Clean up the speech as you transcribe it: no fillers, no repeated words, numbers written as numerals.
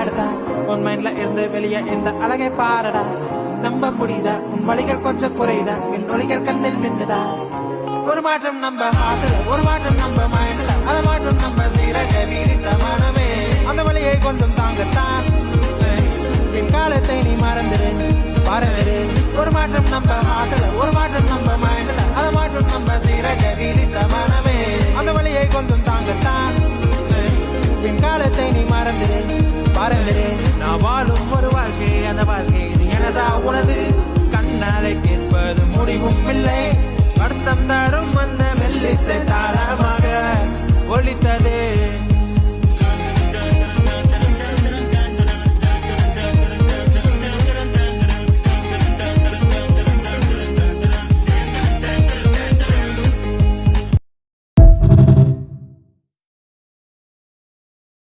எடுத்தா உன் மைண்ட்ல இருந்து வெளியே இந்த அழகை பாரடா. நம்ப முடியுதா உன் வழிகள் கொஞ்சம் குறையுதா, என் ஒலிகள் கண்ணில் மின்னுதா. ஒரு மாற்றம் நம்ம ஹார்ட்ல, ஒரு மாற்றம் நம்ம மைண்ட்ல, அது மாற்றம் நம்ம சீரக வீரித்த மனமே. அந்த வழியை கொஞ்சம் தாங்கத்தான் என் காலத்தை நீ மறந்துரு மறந்துரு. ஒரு மாற்றம் நம்ம ஹார்ட்ல, ஒரு மாற்றம் நம்ம மைண்ட்ல, அது மாற்றம் நம்ம சீரக வீரித்த மனமே. அந்த வழியை கொஞ்சம் தாங்கத்தான் என் காலத்தை நீ மறந்துரு மறந்துரு. நான் வாழும் ஒரு வாழ்க்கை, அந்த வாழ்க்கை இது எனதா உனது. கண்ணாலை கேட்பது முடிவும் இல்லை, வருத்தம் தரும் அந்த மெல்லிசை தாரமாக ஒலித்தது.